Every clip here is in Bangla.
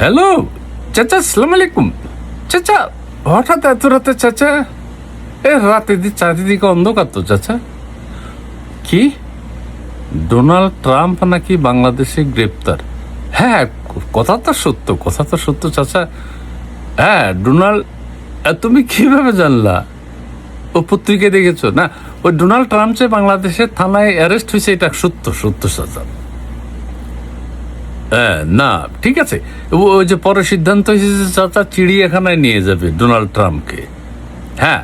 হ্যালো চাচা, আসসালামু আলাইকুম। চাচা, হঠাৎ এত রাতে চাচা? রাতে চারিদিকে অন্ধকার তো চাচা। কি, ডোনাল্ড ট্রাম্প নাকি বাংলাদেশে গ্রেপ্তার? হ্যাঁ, কথা তো সত্য, কথা তো সত্য চাচা। হ্যাঁ, ডোনাল্ড, তুমি কিভাবে জানলা? ও পত্রিকায় দেখেছো না? ওই ডোনাল্ড ট্রাম্প যে বাংলাদেশের থানায় অ্যারেস্ট হয়েছে, এটা সত্য সত্য চাচা। হ্যাঁ, না ঠিক আছে। ওই যে পরে সিদ্ধান্ত হয়েছে চাচা, চিড়িয়াখানায় নিয়ে যাবে ডোনাল্ড ট্রাম্পকে। হ্যাঁ,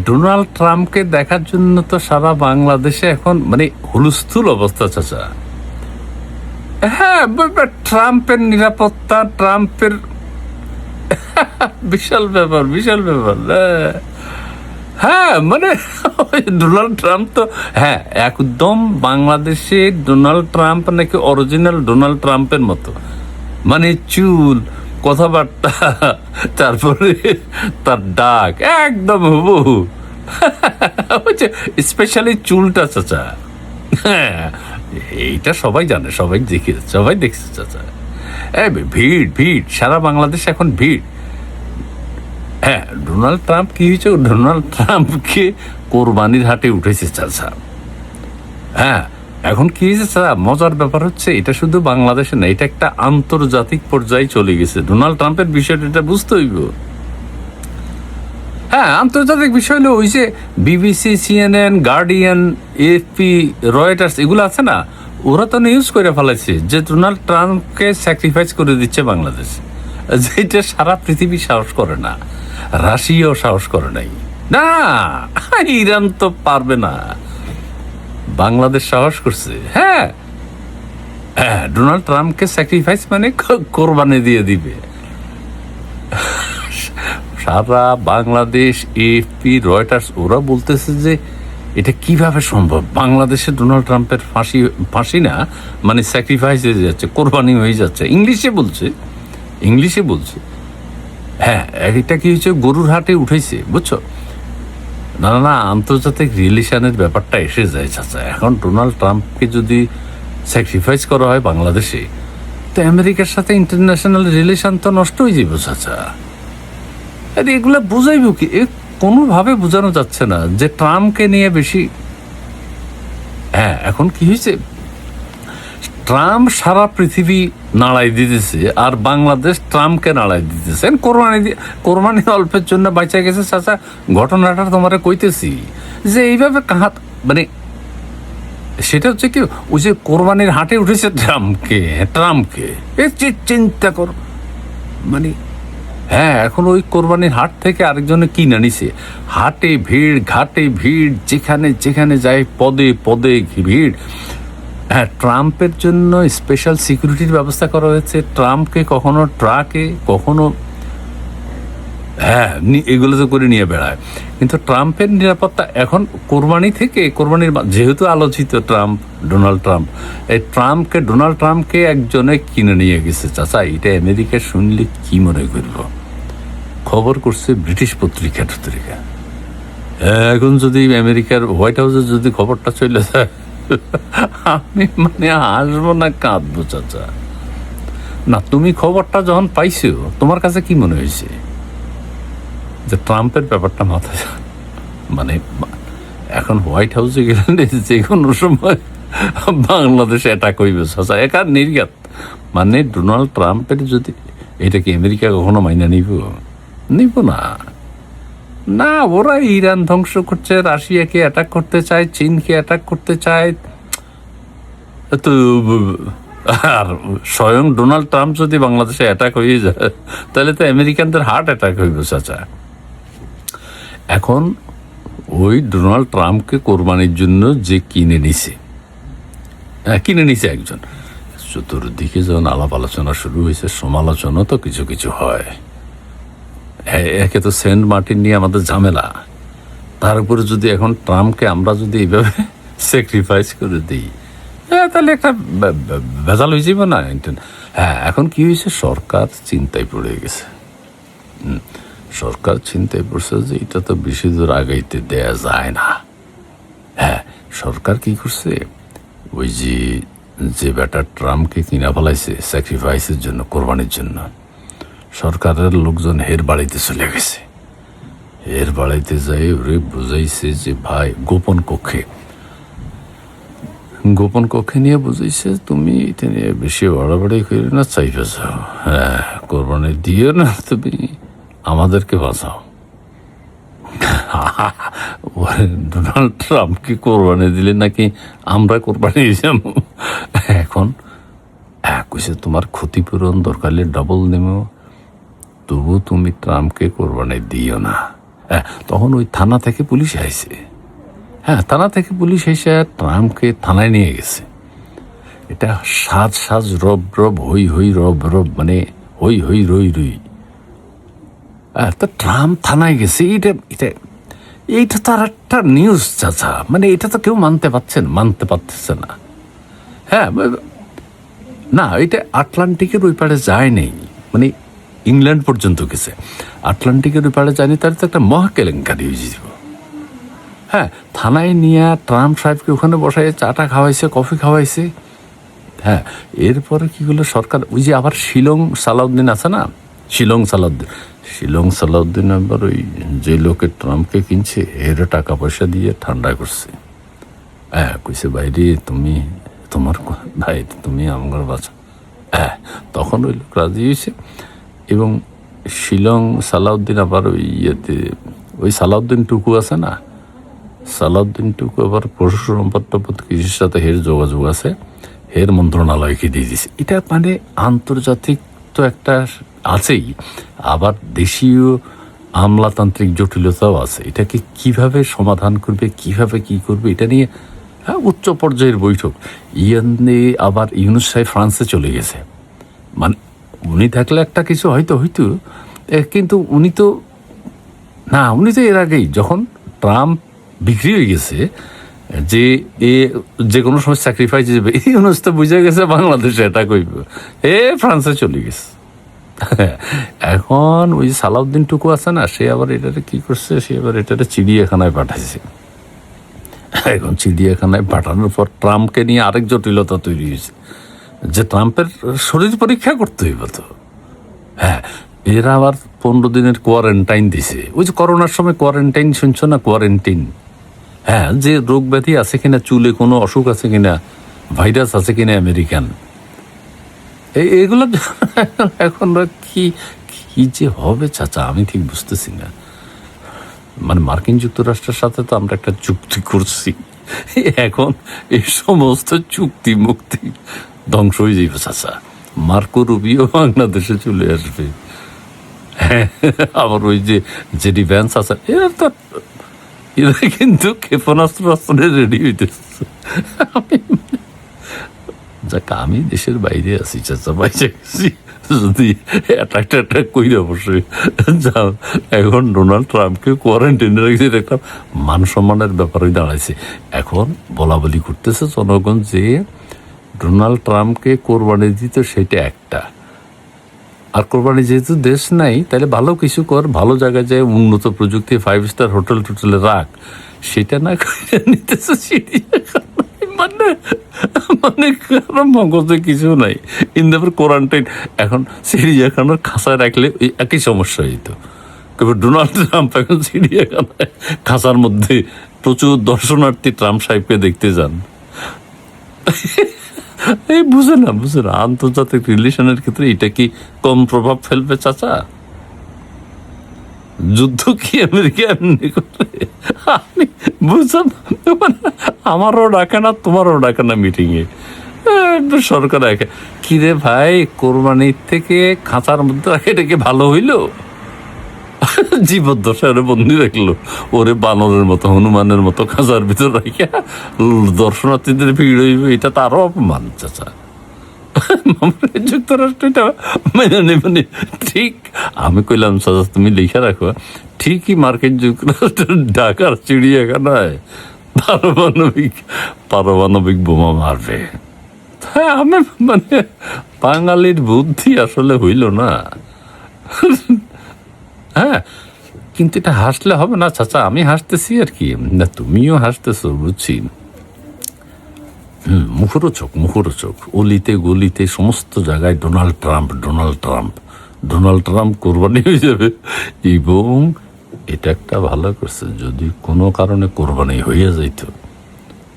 ডোনাল্ড ট্রাম্পকে দেখার জন্য তো সারা বাংলাদেশে এখন মানে হুলস্থুল অবস্থা চাচা। হ্যাঁ, ট্রাম্পের নিরাপত্তা, ট্রাম্পের বিশাল ব্যাপার, বিশাল ব্যাপার। হ্যাঁ মানে ডোনাল্ড ট্রাম্প তো, হ্যাঁ একদম বাংলাদেশে ডোনাল্ড ট্রাম্প নাকি অরিজিনাল ডোনাল্ড ট্রাম্পের মতো, মানে চুল, কথাবার্তা, তারপরে তার ডাক একদম হুবহু। স্পেশালি চুলটা চাচা। হ্যাঁ, এইটা সবাই জানে, সবাই দেখছে চাচা। ভিড় ভিড়, সারা বাংলাদেশ এখন ভিড়। হ্যাঁ, ডোনাল্ড ট্রাম্প কি হয়েছে, ডোনাল্ড ট্রাম্পকে কোরবানির হাটে উঠেছে চাচা। হ্যাঁ, এখন কি হয়েছে চাচা, মজার ব্যাপার হচ্ছে এটা শুধু বাংলাদেশে না, এটা একটা আন্তর্জাতিক পর্যায়ে চলে গেছে। ডোনাল্ড ট্রাম্পের বিষয়টা এটা বুঝতে হইব। হ্যাঁ, আন্তর্জাতিক বিষয় হলো ওই যে BBC, CNN, guardian, AFP, Reuters, এগুলো আছে না, ওরা তো নিউজ করে ফেলাইছে যে ডোনাল্ড ট্রাম্পকে স্যাক্রিফাইস করে দিচ্ছে বাংলাদেশ, যেটা সারা পৃথিবী সাহস করে না। রাশিয়াও সাহস করে নাই, না ইরান তো পারবে না, বাংলাদেশ সাহস করছে। হ্যাঁ হ্যাঁ, ডোনাল্ড ট্রাম্পকে স্যাক্রিফাইস মানে কোরবানি দিয়ে দিবে সারা বাংলাদেশ। এএফপি, রয়টার্স, ওরা বলতেছে যে এটা কিভাবে সম্ভব, বাংলাদেশে ডোনাল্ড ট্রাম্পের ফাঁসি না, মানে স্যাক্রিফাইস হয়ে যাচ্ছে, কোরবানি হয়ে যাচ্ছে। ইংলিশে বলছে। হ্যাঁ, এটা কি হয়েছে, গরুর হাটে উঠেছে, বুঝছো? না না না, আন্তর্জাতিক রিলেশনের ব্যাপারটা এসে যায় চাচা। এখন ডোনাল্ড ট্রাম্পকে যদি স্যাক্রিফাইস করা হয় বাংলাদেশে, তো আমেরিকার সাথে ইন্টারন্যাশনাল রিলেশন তো নষ্ট হয়ে যাবে চাচা। এগুলো বুঝাইব কি? কোনোভাবে বোঝানো যাচ্ছে না যে ট্রাম্পকে নিয়ে বেশি। হ্যাঁ, এখন কি হয়েছে, ট্রাম্প সারা পৃথিবী নাড়াই দিতেছে আর বাংলাদেশ ট্রাম্পকে নাড়াই দিতেছে। কোরবানি অল্পের জন্য বাঁচা গেছে চাচা। ঘটনাটা তোমারে কইতেছি যে এইভাবে মানে সেটা হচ্ছে কি, ওই যে কোরবানির হাটে উঠেছে ট্রাম্পকে চিন্তা কর মানে। হ্যাঁ, এখন ওই কোরবানির হাট থেকে আরেকজনে কিনে নিছে। হাটে ভিড়, ঘাটে ভিড়, যেখানে যেখানে যায় পদে পদে ভিড়। হ্যাঁ, ট্রাম্পের জন্য স্পেশাল সিকিউরিটির ব্যবস্থা করা হয়েছে। ট্রাম্পকে কখনো ট্রাকে, কখনো হ্যাঁ এগুলোতে করে নিয়ে বেড়ায়। কিন্তু ট্রাম্পের নিরাপত্তা এখন কোরবানির যেহেতু আলোচিত ডোনাল্ড ট্রাম্প, এই ডোনাল্ড ট্রাম্পকে একজনে কিনে নিয়ে গেছে চাচা। এটা আমেরিকা শুনলে কি মনে করব? খবর করছে ব্রিটিশ পত্রিকা। এখন যদি আমেরিকার হোয়াইট হাউসে যদি খবরটা চলে যায়, আমি মানে হাসবো না কাঁদবো চাচা। না, তুমি খবরটা যখন পাইছো, তোমার কাছে কি মনে হয়েছে যে ট্রাম্পের ব্যাপারটা মাথায় মানে এখন হোয়াইট হাউসে গেলে যে কোনো সময় বাংলাদেশে অ্যাটাক হইবে চাচা, একার নির্ঘাত। মানে ডোনাল্ড ট্রাম্পের যদি এটা কি আমেরিকা কখনো মাইনা নিব না। না, ওরা ইরান ধ্বংস করছে, রাশিয়াকে অ্যাটাক করতে চায়, চীনকে অ্যাটাক করতে চায়। তো আর স্বয়ং ডোনাল্ড ট্রাম্প যদি বাংলাদেশে অ্যাটাক হয়ে যায়, তাহলে তো আমেরিকানদের হার্ট অ্যাটাক হইবে চাচা। এখন ওই ডোনাল্ড ট্রাম্পকে কোরবানির জন্য যে কিনে নিছে একজন, চতুর্দিকে যখন আলাপ আলোচনা শুরু হয়েছে, সমালোচনা তো কিছু কিছু হয়। একে তো সেন্ট মার্টিন নিয়ে আমাদের ঝামেলা, তার উপরে যদি এখন ট্রাম্পকে আমরা যদি এইভাবে স্যাক্রিফাইস করে দিই, তাহলে একটা ভেজাল হয়ে যাবে না। হ্যাঁ, এখন কি হয়েছে, সরকার চিন্তায় পড়ে গেছে। সরকার চিন্তায় পড়ছে যে এটা তো বেশি দূর আগাইতে দেয়া যায় না। হ্যাঁ, সরকার কি করছে, ওই যে যে বেটা ট্রাম্পকে কিনা ফেলাইছে স্যাক্রিফাইসের জন্য, কোরবানির জন্য, সরকারের লোকজন হের বাড়িতে চলে গেছে। এর বাড়িতে যাই ওরে বুঝাইছে যে ভাই, গোপন কক্ষে নিয়ে বুঝাইছে তুমি এটা নিয়ে বেশি বাড়াবাড়ি করে না, চাইবে যাও, হ্যাঁ কোরবানি দিও না, তুমি আমাদেরকে বাঁচাও। ডোনাল্ড ট্রাম্পকে কোরবানি দিলে নাকি আমরা কোরবানি যাবো। এখন কইছে তোমার ক্ষতিপূরণ দরকারলে ডবল নেব, তবু তুমি ট্রাম্পকে কোরবানি দিও না। তখন ওই থানা থেকে পুলিশ আইছে, থানা থেকে পুলিশ এসে ট্রাম্পকে থানায় নিয়ে গেছে। এটা সাজ রব হই রব, মানে হই রই তো ট্রাম্প থানায় গেছে। এইটা তো আর একটা নিউজ চাচা, মানে এটা তো কেউ মানতে পারতেছে না। না, এটা আটলান্টিকের ওই পারে যায় নেই, মানে ইংল্যান্ড পর্যন্ত গেছে, আটলান্টিকের ওই পারে যায়নি, তার তো একটা মহা কেলেঙ্কারি হয়ে যাব। থানায় নিয়ে ট্রাম্প সাহেবকে ওখানে বসাই চাটা খাওয়াইছে, কফি খাওয়াইছে। এরপরে কি হলো, সরকার ওই যে আবার শিলং সালাউদ্দিন আছে না, শিলং সালাউদ্দিন আবার ওই যে লোকের ট্রাম্পকে কিনছে এর টাকা পয়সা দিয়ে ঠান্ডা করছে। কইছে বাইরে তুমি আমার বাঁচা। তখন ওই লোক রাজি হয়েছে এবং শিলং সালাউদ্দিন আবার ওই সালাউদ্দিন টুকু আছে না, সালাউদ্দিন টুকু আবার পশু সম্পদ কৃষির সাথে হের যোগাযোগ আছে, হের মন্ত্রণালয়কে দিয়ে দিছে। এটা মানে আন্তর্জাতিক তো একটা আছেই, আবার দেশীয় আমলাতান্ত্রিক জটিলতাও আছে। এটাকে কিভাবে সমাধান করবে, কিভাবে কি করবে, এটা নিয়ে উচ্চ পর্যায়ের বৈঠক। আবার ইউনূস সাহেব ফ্রান্সে চলে গেছে, মানে উনি থাকলে একটা কিছু হয়তো কিন্তু উনি তো এর আগেই যখন ট্রাম্প বিক্রি হয়ে গেছে যে কোনো সময় স্যাক্রিফাইস যাবে, এই অনুষ্ঠা বুঝে গেছে বাংলাদেশে এটা কইব, ফ্রান্সে চলে গেছে। এখন ওই সালাউদ্দিন টুকু আছে না, সে আবার এটাতে কি করছে, সে আবার এটাতে চিড়িয়াখানায় পাঠাইছে। এখন চিড়িয়াখানায় পাঠানোর পর ট্রাম্পকে নিয়ে আরেক জটিলতা তৈরি হয়েছে, যে ট্রাম্পের শরীর পরীক্ষা করতে হইব তো। এরা আবার 15 দিনের কোয়ারেন্টাইন দিছে, ওই যে করোনার সময় কোয়ারেন্টাইন শুনছো না, কোয়ারেন্টাইন, যে রোগ ব্যাধি আছে কিনা, চুলে কোনো অসুখ আছে কিনা, ভাইরাস আছে কিনা আমেরিকান, এগুলো এখন কি যে হবে চাচা, আমি ঠিক বুঝতেছি না। মানে মার্কিন যুক্তরাষ্ট্রের সাথে তো আমরা একটা চুক্তি করছি, এখন এই সমস্ত চুক্তি মুক্তি ধ্বংস হয়ে যাবে চাচা। মার্কো রুবিও বাংলাদেশে চলে আসবে, আবার ওই যে ডিফেন্স আছে এরা কিন্তু ক্ষেপণাস্ত্র রেডি হইতেছে। আমি দেশের বাইরে আছি চাচা, বাইরে গেছি, যদি অ্যাটাক কইরে অবশ্যই যাও। এখন ডোনাল্ড ট্রাম্পকে কোয়ারেন্টাইনে রেখে একটা মান সম্মানের ব্যাপারে দাঁড়াইছে। এখন বলা করতেছে জনগণ যে ডোনাল্ড ট্রাম্পকে কোরবানি দিত, সেটা একটা, আর কোরবানি যেহেতু দেশ নাই, তাহলে ভালো কিছু কর, ভালো জায়গায় যায়, উন্নত প্রযুক্তি 5 স্টার হোটেলে রাখ, সেটা না করে নিতেছে মানে কারো মগজে কিছু নাই, কোয়ারেন্টাইন। এখন চিড়িয়াখানার খাঁচায় রাখলে ওই একই সমস্যা হইত। তবে ডোনাল্ড ট্রাম্প এখন চিড়িয়াখানায় খাঁচার মধ্যে প্রচুর দর্শনার্থী ট্রাম্প সাহেবকে দেখতে যান। বুঝে না আন্তর্জাতিক রিলেশনের ক্ষেত্রে এটা কি কম প্রভাব ফেলবে চাচা? যুদ্ধ কি আমেরিকা এমনি করে? আমি বুঝলাম, আমারও ডাকে না, তোমারও ডাকে না মিটিংয়ে, সরকার একে কিরে ভাই, কোরবানির থেকে খাঁচার মধ্যে রাখে, এটা কি ভালো হইল? জীবদ্দশায় বন্দি রাখলো, ওরে বানরের মতো, হনুমানের মতো খাঁচার ভিতর রাখিয়া দর্শনার্থীদের ভিড় হইবে, এটা তো আরো অপমান চাচা। যুক্তরাষ্ট্র এটা মেনে নেবে ঠিক। আমি কইলাম চাচা তুমি লিখে রাখো, ঠিকই মার্কিন যুক্তরাষ্ট্রের ঢাকার চিড়িয়াখানায় পারমাণবিক বোমা মারবে। আমি মানে বাঙালির বুদ্ধি আসলে হইল না। কিন্তু এটা হাসলে হবে না চাচা, আমি হাসতেছি আর কি, না তুমিও হাসতেছো বুঝছি। মুখরোচক অলিতে গলিতে সমস্ত জায়গায় ডোনাল্ড ট্রাম্প কোরবানি হয়ে যাবে। এবং এটা একটা ভালো করছে, যদি কোনো কারণে কোরবানি হয়ে যাইত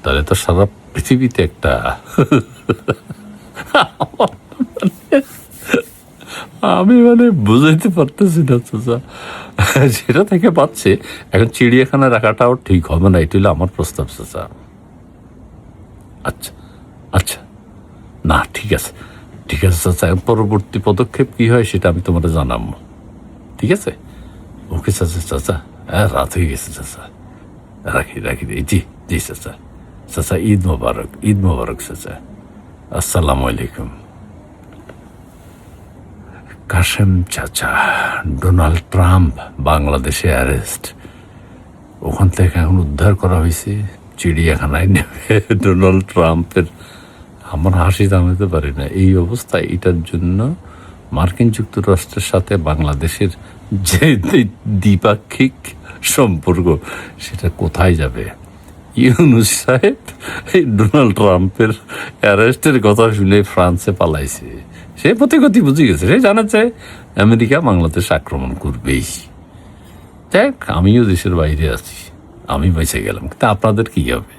তাহলে তো সারা পৃথিবীতে একটা আমি বুঝাইতে পারতেছি না চাচা, যেটা থেকে পাচ্ছে এখন চিড়িয়াখানা রাখাটাও ঠিক হবে না। এটা হলো আমার প্রস্তাব চাচা। আচ্ছা আচ্ছা, না ঠিক আছে চাচা, পরবর্তী পদক্ষেপ কি হয় সেটা আমি তোমাকে জানাবো, ঠিক আছে? ওকে চাচা, হ্যাঁ রাত হয়ে গেছে চাচা, রাখি জি চাচা ঈদ মোবারক চাচা, আসসালামু আলাইকুম। কাশেম চাচা, ডোনাল্ড ট্রাম্প বাংলাদেশে অ্যারেস্ট, ওখান থেকে এখন উদ্ধার করা হয়েছে, চিড়িয়াখানায় নেবে ডোনাল্ড ট্রাম্পের। আমার হাসি থামাতে পারি না এই অবস্থায়। এটার জন্য মার্কিন যুক্তরাষ্ট্রের সাথে বাংলাদেশের যে দ্বিপাক্ষিক সম্পর্ক সেটা কোথায় যাবে? ইউনূস সাহেব এই ডোনাল্ড ট্রাম্পের অ্যারেস্টের কথা শুনে ফ্রান্সে পালাইছে। সে প্রতিগতি বুঝে গেছে, সে জানাচ্ছে আমেরিকা বাংলাদেশ আক্রমণ করবেই। দেখ, আমিও দেশের বাইরে আছি, আমি বেঁচে গেলাম, কিন্তু আপনাদের কি হবে?